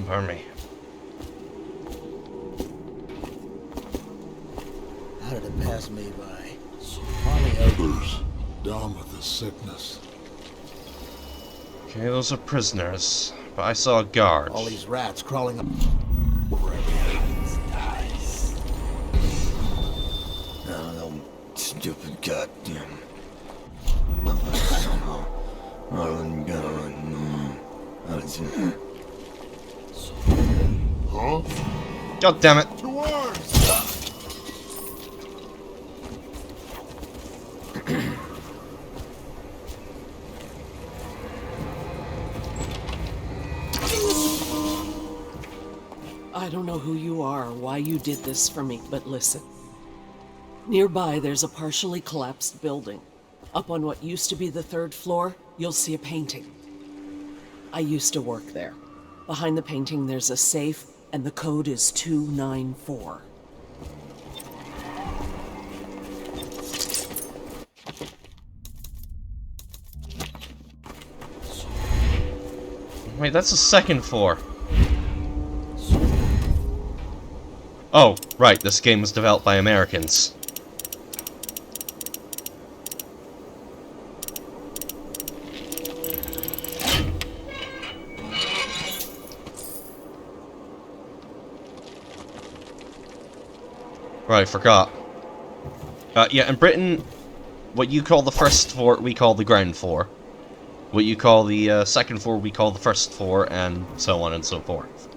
Pardon me. How did it pass me by? Others down with the sickness. Okay, those are prisoners. But I saw a guard. All these rats crawling up. No, stupid goddamn. Huh? God damn it! To arms! I don't know who you are or why you did this for me, but listen. Nearby, there's a partially collapsed building. Up on what used to be the 3rd floor, you'll see a painting. I used to work there. Behind the painting, there's a safe, and the code is 294. Wait, that's the 2nd floor. Oh, right, this game was developed by Americans. Right, forgot. Yeah, in Britain, what you call the 1st floor, we call the ground floor. What you call the 2nd floor, we call the 1st floor, and so on and so forth.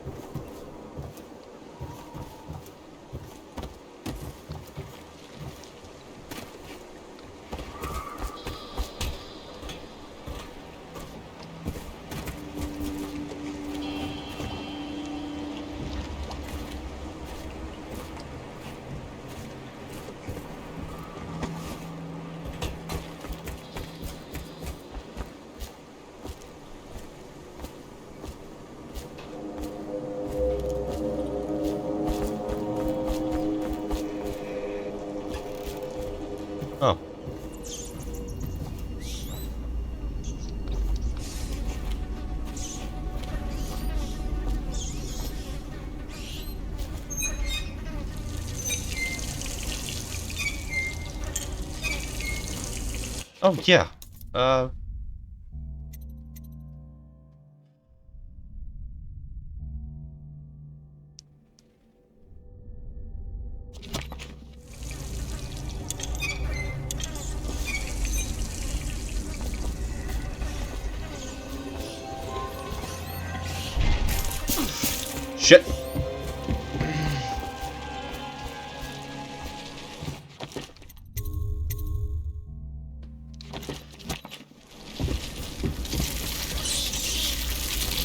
Oh. Oh, yeah. Shit.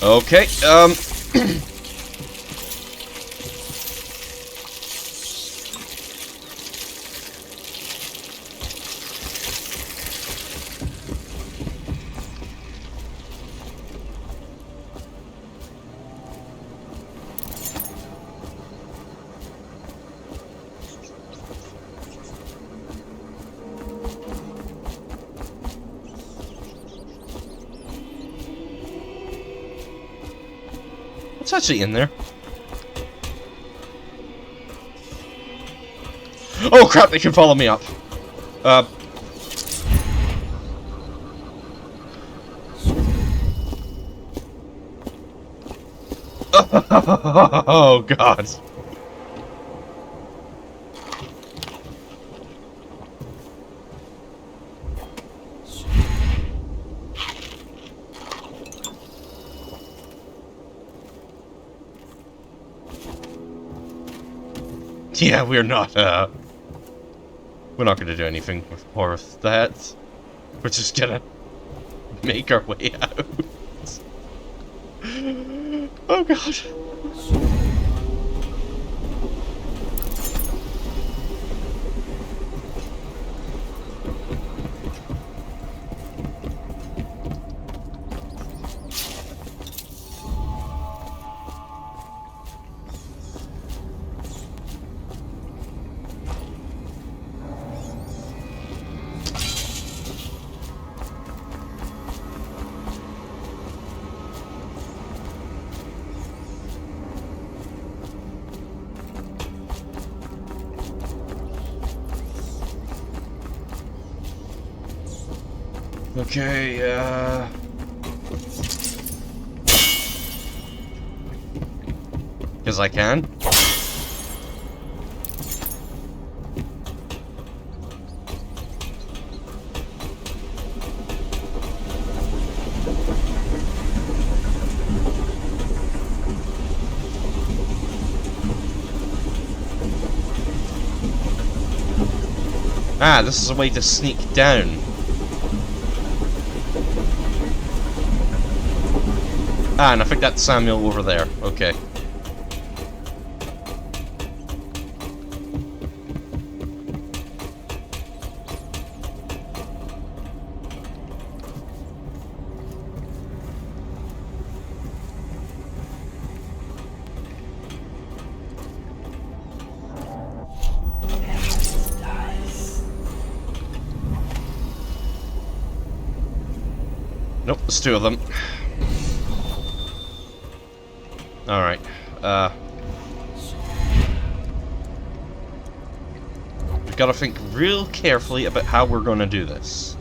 Okay, what's actually in there? Oh crap, they can follow me up. Oh god. Yeah, we're not gonna do anything more with that. We're just gonna make our way out. Oh god. Okay, because I can. Ah, this is a way to sneak down. Ah, and I think that's Samuel over there. Okay. Nope, there's two of them. Alright, we've got to think real carefully about how we're going to do this.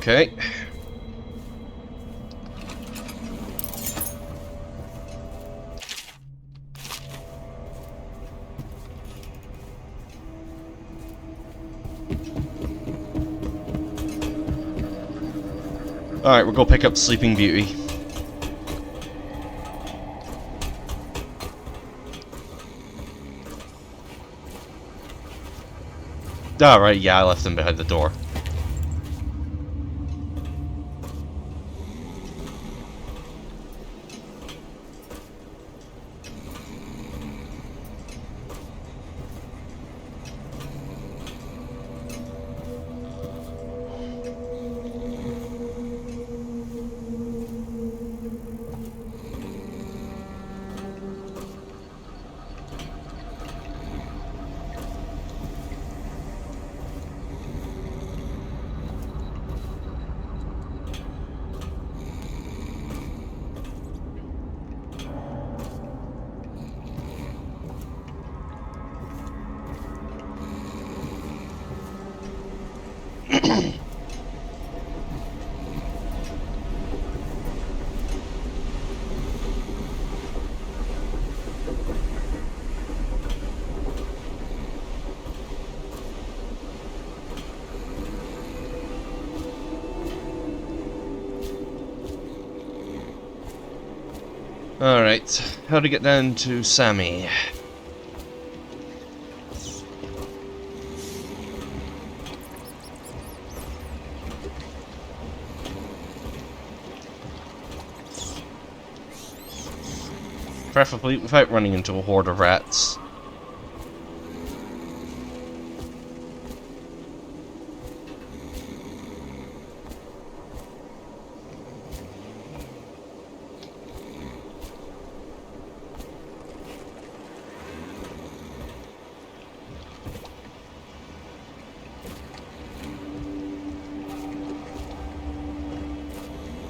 Okay. Alright, we'll go pick up Sleeping Beauty. Alright, yeah, I left him behind the door. Alright, how to get down to Sammy? Preferably without running into a horde of rats.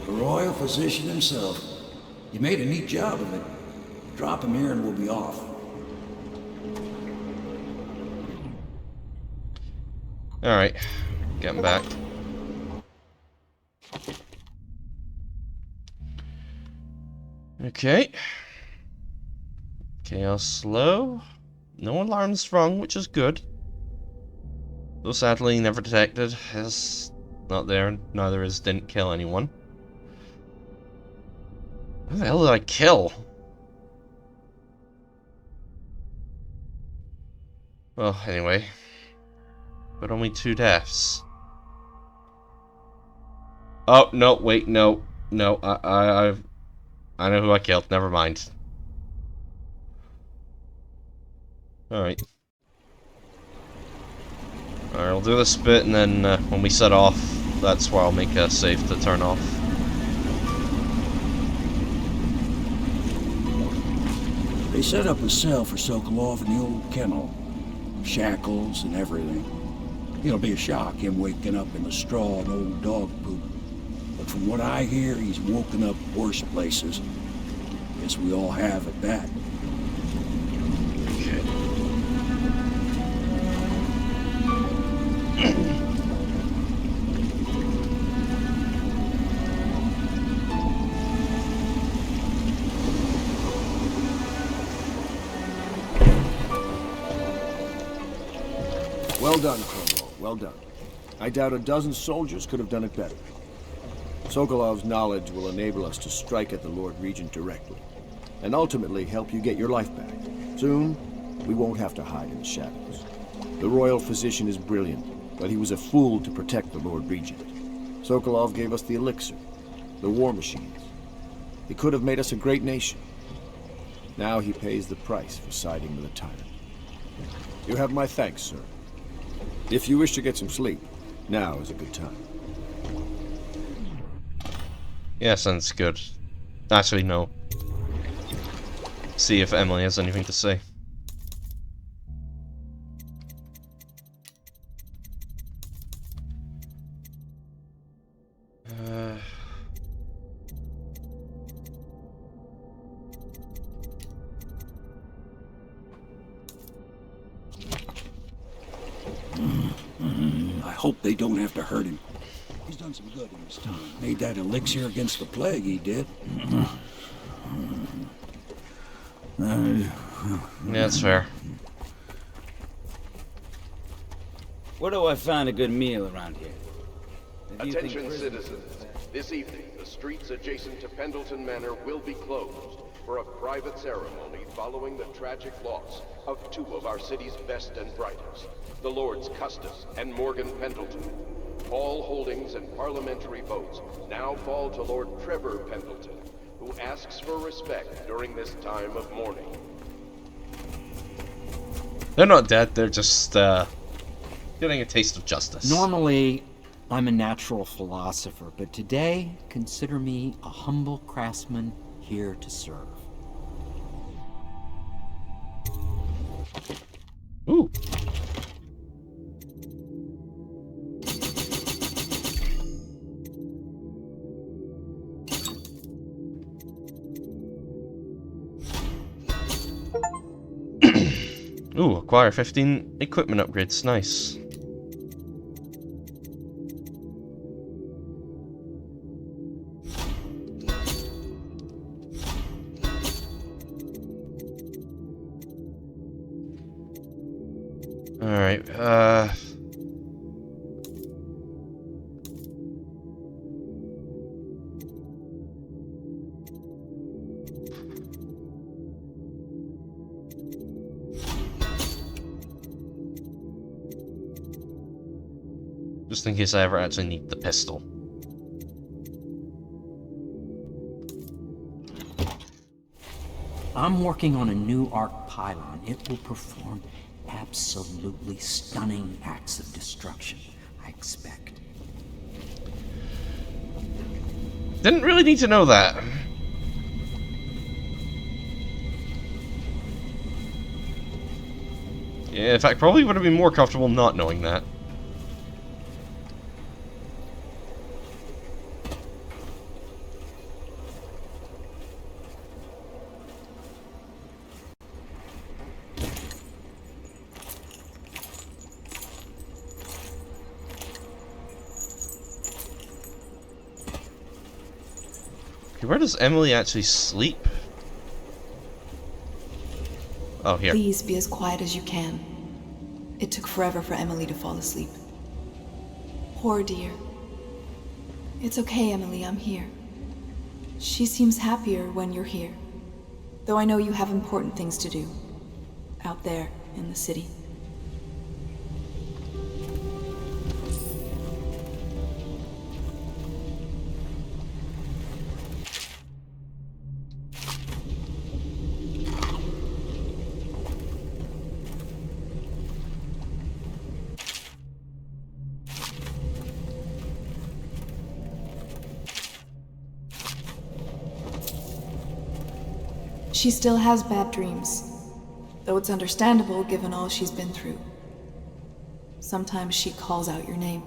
The royal physician himself. You made a neat job of it. Drop him here and we'll be off. Alright, getting back. Okay. Chaos slow. No alarms sprung, which is good. Though sadly never detected. Is not there, neither is didn't kill anyone. Who the hell did I kill? Well, anyway. But only 2 deaths. Oh, no, wait, no. No, I know who I killed, never mind. Alright. Alright, I'll do this bit, and then when we set off, that's where I'll make a save to turn off. They set up a cell for Sokolov in the old kennel. Shackles and everything. It'll be a shock, him waking up in the straw and old dog poop. But from what I hear, he's woken up worse places. Guess we all have at that. Well done, Cromwell. Well done. I doubt a dozen soldiers could have done it better. Sokolov's knowledge will enable us to strike at the Lord Regent directly, and ultimately help you get your life back. Soon, we won't have to hide in the shadows. The royal physician is brilliant, but he was a fool to protect the Lord Regent. Sokolov gave us the elixir, the war machines. He could have made us a great nation. Now he pays the price for siding with a tyrant. You have my thanks, sir. If you wish to get some sleep, now is a good time. Yeah, sounds good. Actually, no. See if Emily has anything to say. I hope they don't have to hurt him. He's done some good in his time. Made that elixir against the plague, he did. Yeah, that's fair. Where do I find a good meal around here? Attention citizens. This evening, the streets adjacent to Pendleton Manor will be closed for a private ceremony following the tragic loss of two of our city's best and brightest, the Lords Custis and Morgan Pendleton. All holdings and parliamentary votes now fall to Lord Trevor Pendleton, who asks for respect during this time of mourning. They're not dead, they're just, getting a taste of justice. Normally, I'm a natural philosopher, but today, consider me a humble craftsman here to serve. Ooh. Ooh, acquire 15 equipment upgrades, nice. Alright, just in case I ever actually need the pistol. I'm working on a new arc pylon. It will perform absolutely stunning acts of destruction, I expect. Didn't really need to know that. Yeah, in fact, probably would have been more comfortable not knowing that. Where does Emily actually sleep? Oh, here. Please be as quiet as you can. It took forever for Emily to fall asleep. Poor dear. It's okay, Emily, I'm here. She seems happier when you're here. Though I know you have important things to do. Out there, in the city. she still has bad dreams, though it's understandable given all she's been through. Sometimes she calls out your name.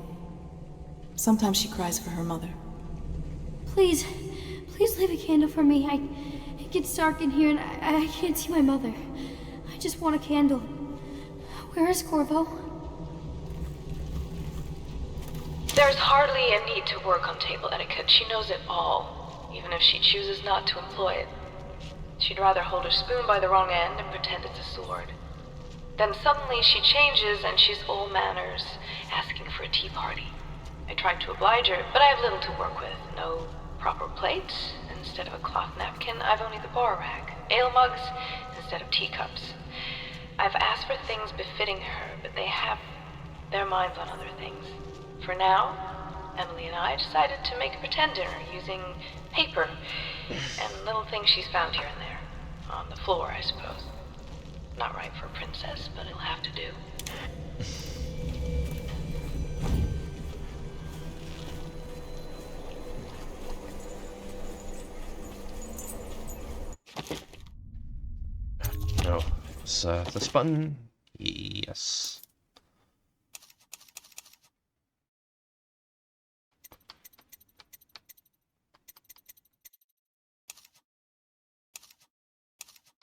Sometimes she cries for her mother. Please leave a candle for me. It gets dark in here and I can't see my mother. I just want a candle. Where is Corvo? There's hardly a need to work on table etiquette. She knows it all, even if she chooses not to employ it. She'd rather hold her spoon by the wrong end and pretend it's a sword. Then suddenly she changes and she's all manners, asking for a tea party. I tried to oblige her, but I have little to work with. No proper plate. Instead of a cloth napkin, I've only the bar rack. Ale mugs instead of teacups. I've asked for things befitting her, but they have their minds on other things. For now, Emily and I decided to make a pretend dinner using paper and little things she's found here and there. On the floor, I suppose. Not right for a princess, but it'll have to do. No. It's this button? Yes.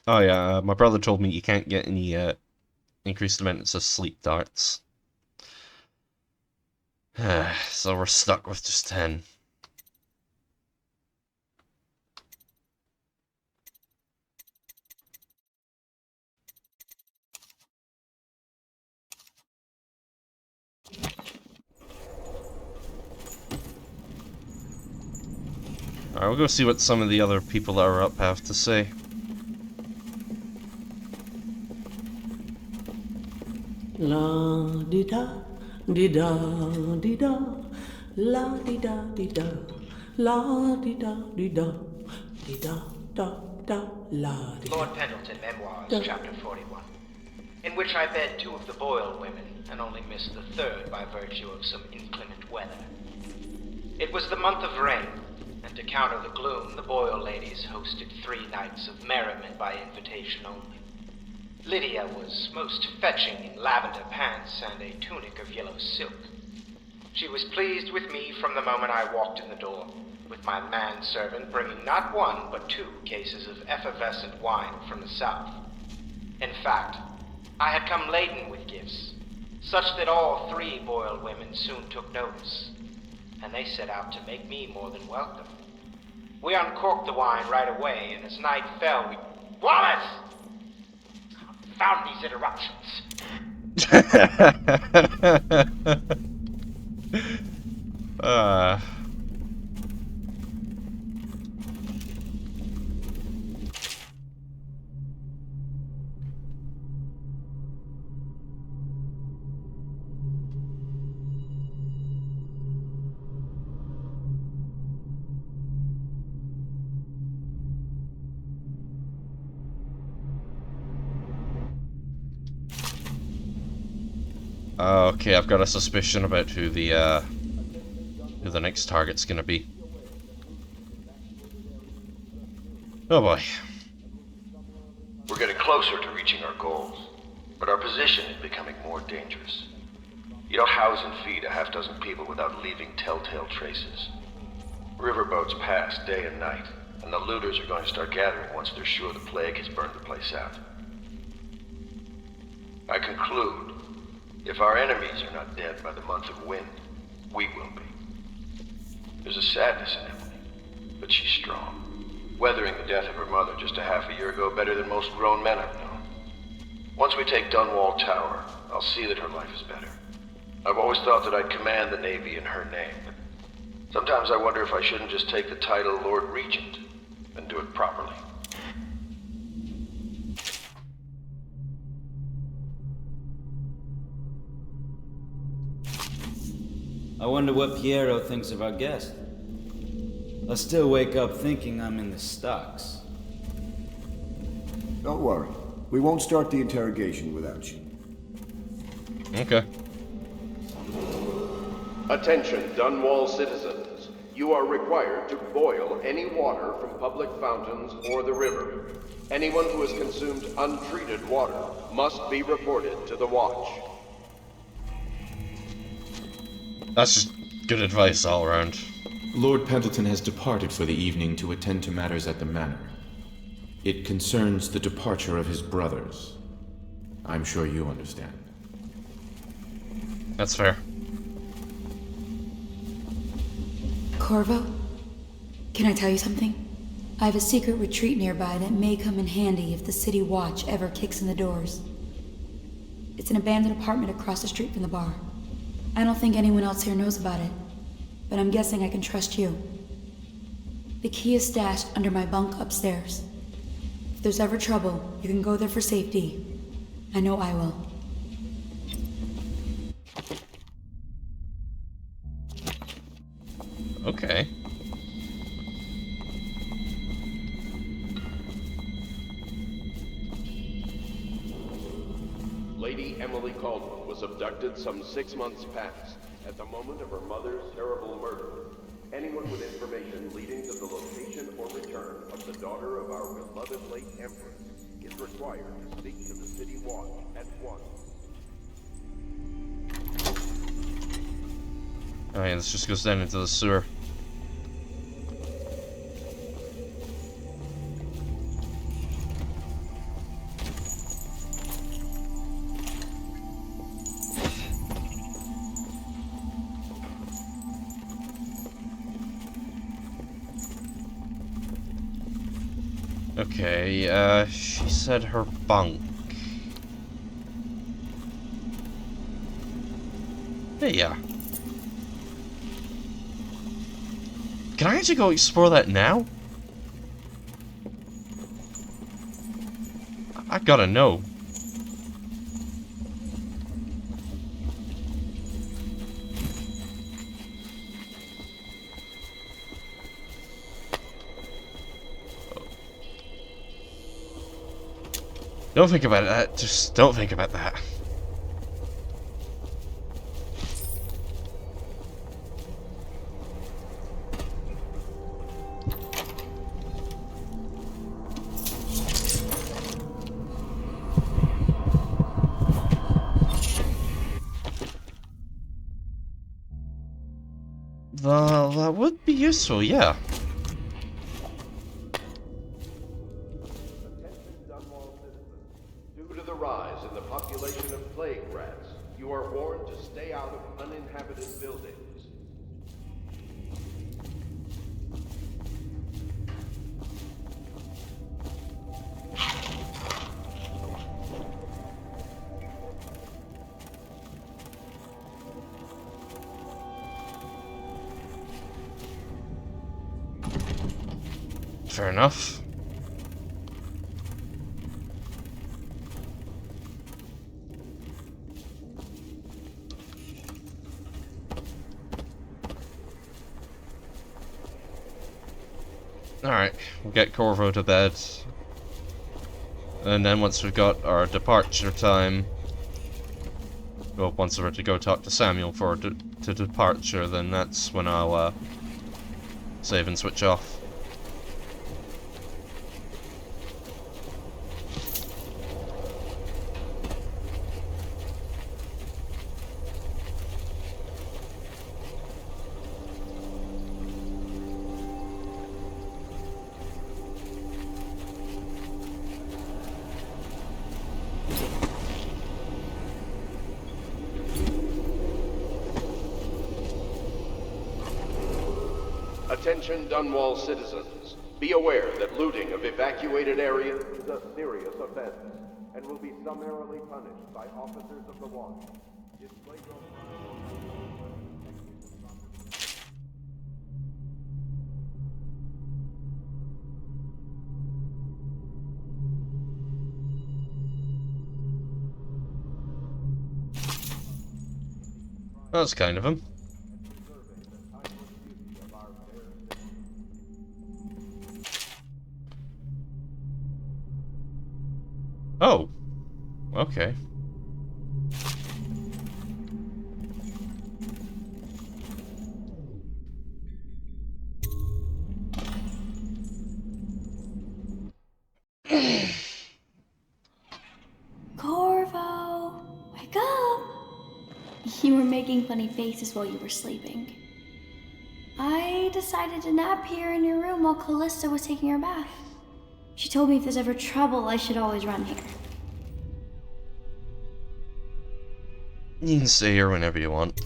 Oh yeah, my brother told me you can't get any increased amounts of sleep darts. So we're stuck with just 10. Alright, we'll go see what some of the other people that are up have to say. La di da di da di da, la di da di da, la di da di da, di da da da, la di da. Lord Pendleton Memoirs, Chapter 41, in which I bed 2 of the Boyle women and only missed the 3rd by virtue of some inclement weather. It was the month of rain, and to counter the gloom, the Boyle ladies hosted 3 nights of merriment by invitation only. Lydia was most fetching in lavender pants and a tunic of yellow silk. She was pleased with me from the moment I walked in the door, with my manservant bringing not 1 but 2 cases of effervescent wine from the south. In fact, I had come laden with gifts, such that all 3 Boyle women soon took notice, and they set out to make me more than welcome. We uncorked the wine right away, and as night fell, we... Wallace! Found these interruptions. Okay, I've got a suspicion about who the next target's gonna be. Oh boy. We're getting closer to reaching our goals, but our position is becoming more dangerous. You don't house and feed a half-dozen people without leaving telltale traces. Riverboats pass day and night, and the looters are going to start gathering once they're sure the plague has burned the place out. I conclude, if our enemies are not dead by the month of wind, we will be. There's a sadness in Emily, but she's strong. Weathering the death of her mother just a half a year ago better than most grown men I've known. Once we take Dunwall Tower, I'll see that her life is better. I've always thought that I'd command the Navy in her name, but sometimes I wonder if I shouldn't just take the title Lord Regent and do it properly. I wonder what Piero thinks of our guest. I still wake up thinking I'm in the stocks. Don't worry. We won't start the interrogation without you. Okay. Attention, Dunwall citizens. You are required to boil any water from public fountains or the river. Anyone who has consumed untreated water must be reported to the Watch. That's just good advice all around. Lord Pendleton has departed for the evening to attend to matters at the manor. It concerns the departure of his brothers. I'm sure you understand. That's fair. Corvo, can I tell you something? I have a secret retreat nearby that may come in handy if the City Watch ever kicks in the doors. It's an abandoned apartment across the street from the bar. I don't think anyone else here knows about it, but I'm guessing I can trust you. The key is stashed under my bunk upstairs. If there's ever trouble, you can go there for safety. I know I will. Okay. Lady Emily Caldwell was abducted some 6 months past, at the moment of her mother's terrible murder. Anyone with information leading to the location or return of the daughter of our beloved late Empress is required to speak to the City Watch at once. Oh yeah, this just goes down into the sewer. Okay, she said her bunk. Yeah. Can I actually go explore that now? I gotta know. Don't think about that. Just don't think about that. That would be useful, yeah. Due to the rise in the population of plague rats, you are warned to stay out of uninhabited buildings. Fair enough. Alright, we'll get Corvo to bed. And then once we've got our departure time, well, once we're to go talk to Samuel for to departure, then that's when I'll save and switch off. Attention Dunwall citizens. Be aware that looting of evacuated areas is a serious offense and will be summarily punished by officers of the Watch. Display your That's kind of him. Oh, okay. making funny faces while you were sleeping. I decided to nap here in your room while Callista was taking her bath. She told me if there's ever trouble, I should always run here. You can stay here whenever you want.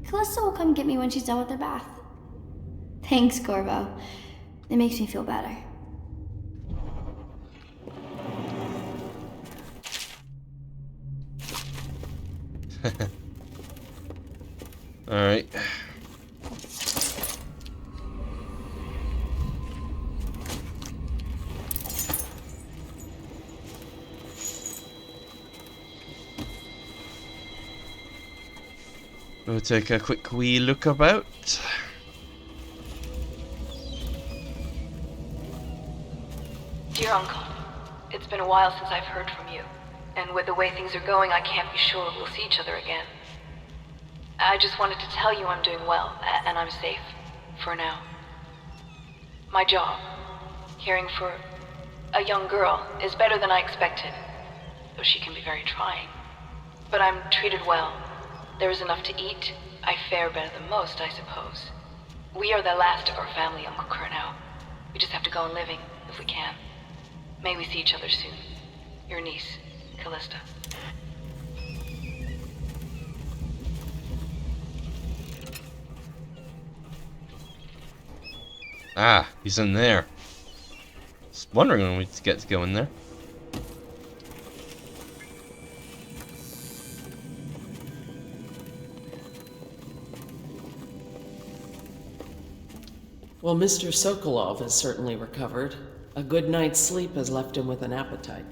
Callista will come get me when she's done with her bath. Thanks, Corvo. It makes me feel better. Alright. We'll take a quick wee look about. Dear Uncle, it's been a while since I've heard from you, and with the way things are going, I can't be sure we'll see each other again. I just wanted to tell you I'm doing well, and I'm safe, for now. My job, caring for a young girl, is better than I expected, though she can be very trying. But I'm treated well. There is enough to eat. I fare better than most, I suppose. We are the last of our family, Uncle Kurnow. We just have to go on living, if we can. May we see each other soon. Your niece, Callista. Ah, he's in there. Just wondering when we get to go in there. Well, Mr. Sokolov has certainly recovered. A good night's sleep has left him with an appetite.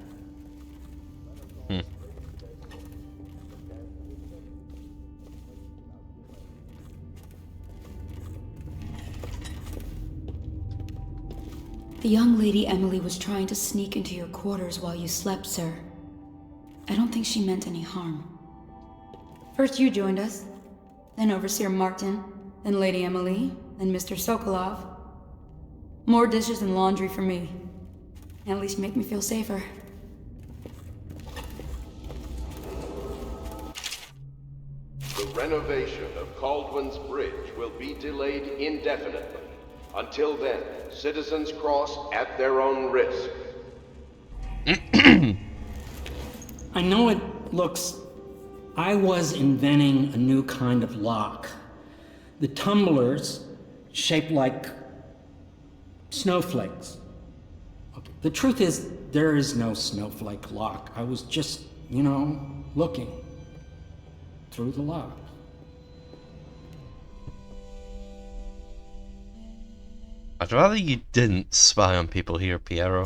The young lady Emily was trying to sneak into your quarters while you slept, sir. I don't think she meant any harm. First you joined us, then Overseer Martin, then Lady Emily, then Mr. Sokolov. More dishes and laundry for me. At least make me feel safer. The renovation of Caldwell's Bridge will be delayed indefinitely. Until then, citizens cross at their own risk. I know it looks... I was inventing a new kind of lock. The tumblers, shaped like snowflakes. Okay. The truth is, there is no snowflake lock. I was just, looking through the lock. I'd rather you didn't spy on people here, Piero.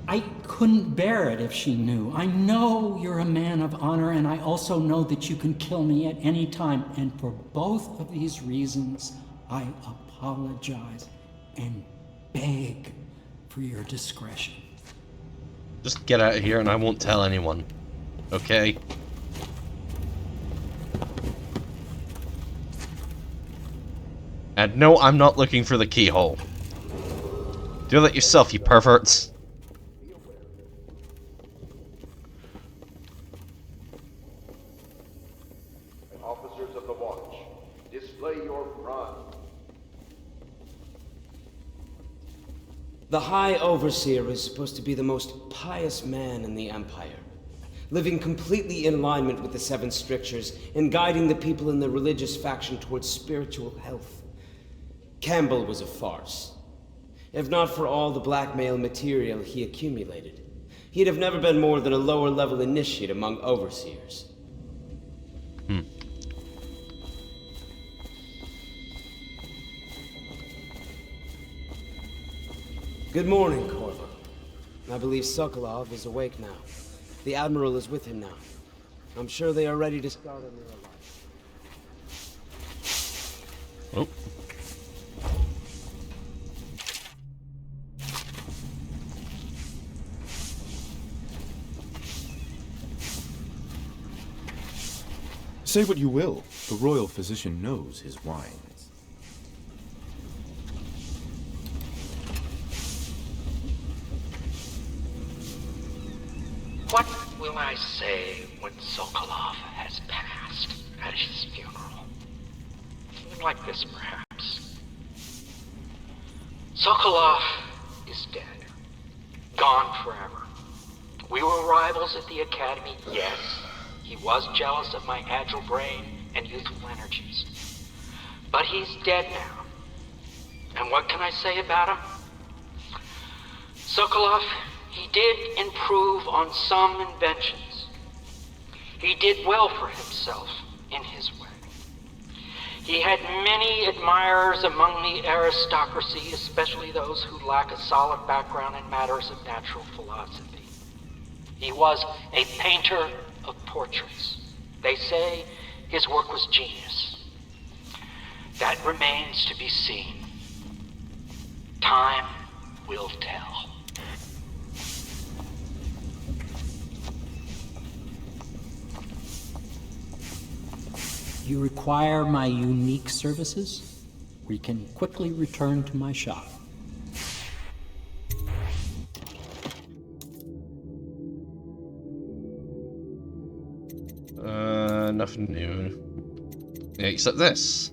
I couldn't bear it if she knew. I know you're a man of honor, and I also know that you can kill me at any time. And for both of these reasons, I apologize and beg for your discretion. Just get out of here and I won't tell anyone. Okay? And no, I'm not looking for the keyhole. Do that yourself, you perverts. Officers of the Watch, display your pride. The High Overseer is supposed to be the most pious man in the Empire, living completely in alignment with the Seven Strictures and guiding the people in the religious faction towards spiritual health. Campbell was a farce. If not for all the blackmail material he accumulated, he'd have never been more than a lower-level initiate among overseers. Good morning, Corvo. I believe Sokolov is awake now. The Admiral is with him now. I'm sure they are ready to start on their life. Oh. Say what you will, the royal physician knows his wines. What will I say when Sokolov has passed? at his funeral. Something like this, perhaps. Sokolov is dead. Gone forever. We were rivals at the academy, yes. He was jealous of my agile brain and youthful energies. But he's dead now. And what can I say about him? Sokolov, he did improve on some inventions. He did well for himself in his way. He had many admirers among the aristocracy, especially those who lack a solid background in matters of natural philosophy. He was a painter of portraits. They say his work was genius. That remains to be seen. Time will tell. You require my unique services? We can quickly return to my shop. Nothing new. Except this.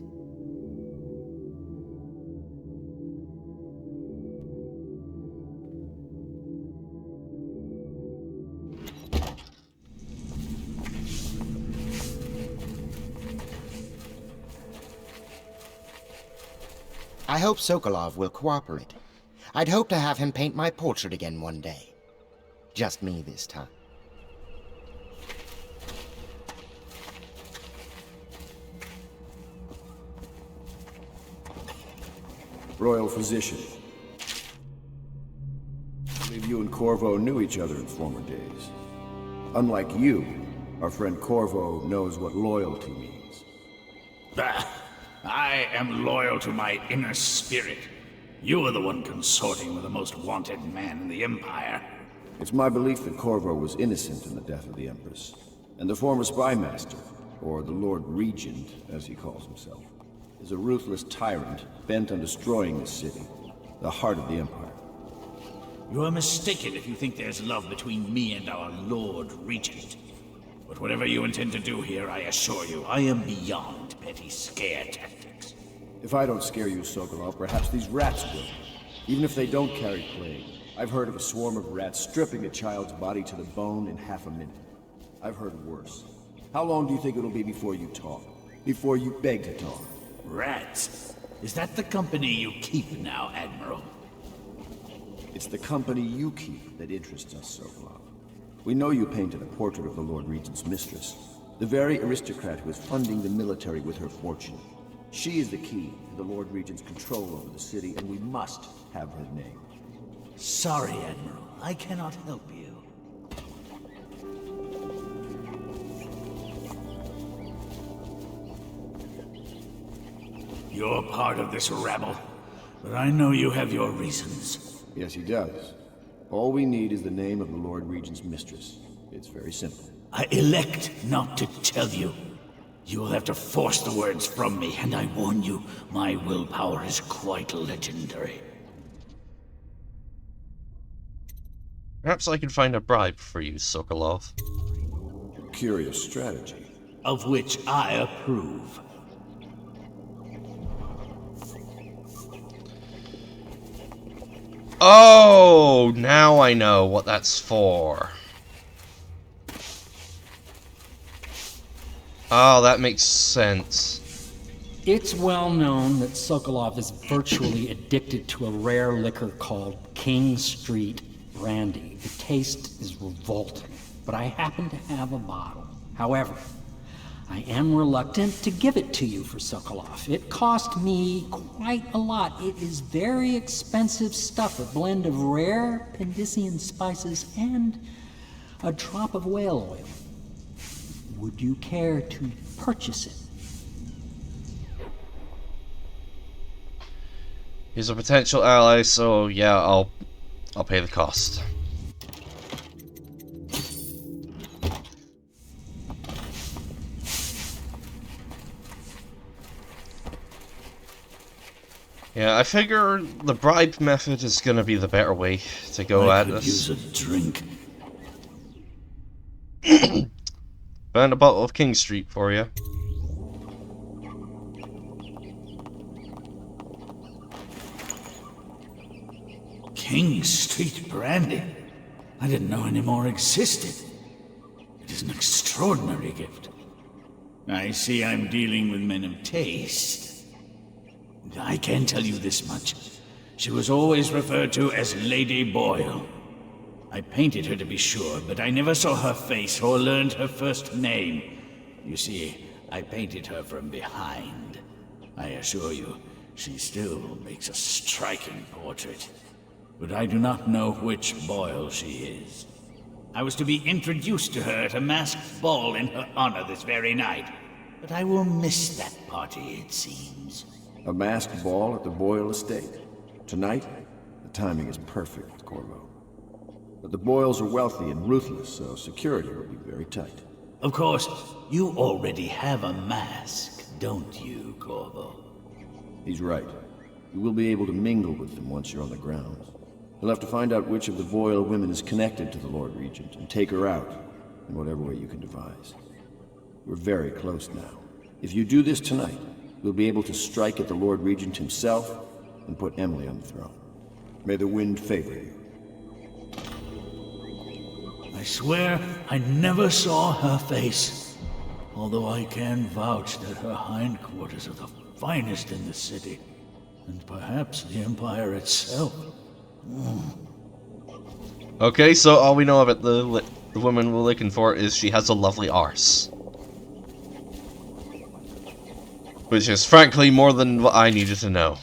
I hope Sokolov will cooperate. I'd hope to have him paint my portrait again one day. Just me this time. Royal physician. I believe you and Corvo knew each other in former days. Unlike you, our friend Corvo knows what loyalty means. Bah! I am loyal to my inner spirit. You are the one consorting with the most wanted man in the Empire. It's my belief that Corvo was innocent in the death of the Empress, and the former spy master, or the Lord Regent, as he calls himself, is a ruthless tyrant bent on destroying this city, the heart of the Empire. You are mistaken if you think there's love between me and our Lord Regent. But whatever you intend to do here, I assure you, I am beyond petty scare tactics. If I don't scare you, Sokolov, perhaps these rats will. Even if they don't carry plague, I've heard of a swarm of rats stripping a child's body to the bone in half a minute. I've heard worse. How long do you think it'll be before you talk? Before you beg to talk? Rats? Is that the company you keep now, Admiral? It's the company you keep that interests us, Sokolov. We know you painted a portrait of the Lord Regent's mistress, the very aristocrat who is funding the military with her fortune. She is the key to the Lord Regent's control over the city, and we must have her name. Sorry, Admiral. I cannot help you. You're part of this rabble, but I know you have your reasons. Yes, he does. All we need is the name of the Lord Regent's mistress. It's very simple. I elect not to tell you. You will have to force the words from me, and I warn you, my willpower is quite legendary. Perhaps I can find a bribe for you, Sokolov. Curious strategy. Of which I approve. Oh, now I know what that's for. Oh, that makes sense. It's well known that Sokolov is virtually addicted to a rare liquor called King Street Brandy. The taste is revolting, but I happen to have a bottle. However, I am reluctant to give it to you for Sokolov. It cost me quite a lot. It is very expensive stuff, a blend of rare Pendician spices and a drop of whale oil. Would you care to purchase it? He's a potential ally, so yeah, I'll pay the cost. Yeah, I figure the bribe method is gonna be the better way to go at this. Use a drink. Found a bottle of King Street for you. King Street brandy. I didn't know any more existed. It is an extraordinary gift. I see I'm dealing with men of taste. I can tell you this much. She was always referred to as Lady Boyle. I painted her to be sure, but I never saw her face or learned her first name. You see, I painted her from behind. I assure you, she still makes a striking portrait. But I do not know which Boyle she is. I was to be introduced to her at a masked ball in her honor this very night. But I will miss that party, it seems. A masked ball at the Boyle estate. Tonight? The timing is perfect, Corvo. But the Boyles are wealthy and ruthless, so security will be very tight. Of course, you already have a mask, don't you, Corvo? He's right. You will be able to mingle with them once you're on the grounds. You'll have to find out which of the Boyle women is connected to the Lord Regent, and take her out, in whatever way you can devise. We're very close now. If you do this tonight, we'll be able to strike at the Lord Regent himself, and put Emily on the throne. May the wind favor you. I swear I never saw her face, although I can vouch that her hindquarters are the finest in the city, and perhaps the Empire itself. Okay, so all we know about the woman we're looking for is she has a lovely arse. Which is frankly more than what I needed to know.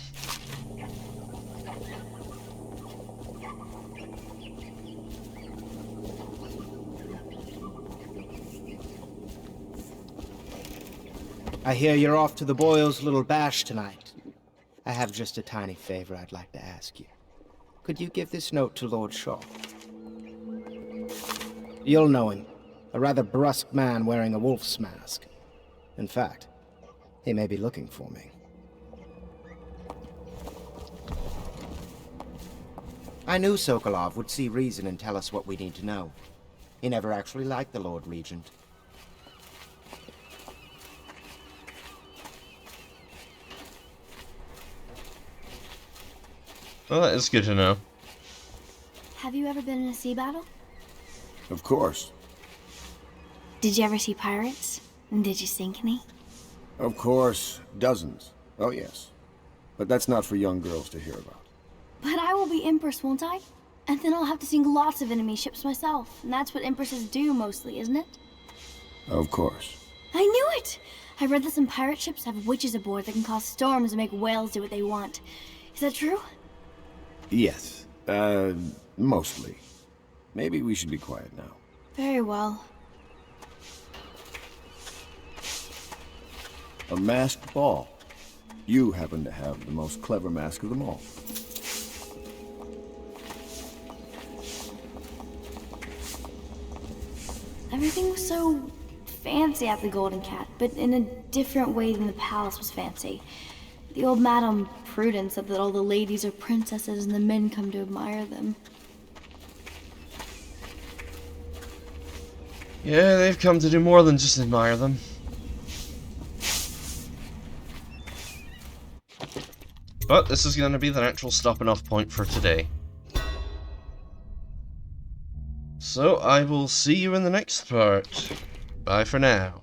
I hear you're off to the Boyles' little bash tonight. I have just a tiny favor I'd like to ask you. Could you give this note to Lord Shaw? You'll know him. A rather brusque man wearing a wolf's mask. In fact, he may be looking for me. I knew Sokolov would see reason and tell us what we need to know. He never actually liked the Lord Regent. Well, that is good to know. Have you ever been in a sea battle? Of course. Did you ever see pirates? And did you sink any? Of course. Dozens. Oh, yes. But that's not for young girls to hear about. But I will be Empress, won't I? And then I'll have to sink lots of enemy ships myself. And that's what Empresses do mostly, isn't it? Of course. I knew it! I read that some pirate ships have witches aboard that can cause storms and make whales do what they want. Is that true? Yes. Mostly. Maybe we should be quiet now. Very well. A masked ball. You happen to have the most clever mask of them all. Everything was so fancy at the Golden Cat, but in a different way than the palace was fancy. The old Madame Prudence said that all the ladies are princesses and the men come to admire them. Yeah, they've come to do more than just admire them. But this is going to be the natural stopping off point for today. So I will see you in the next part. Bye for now.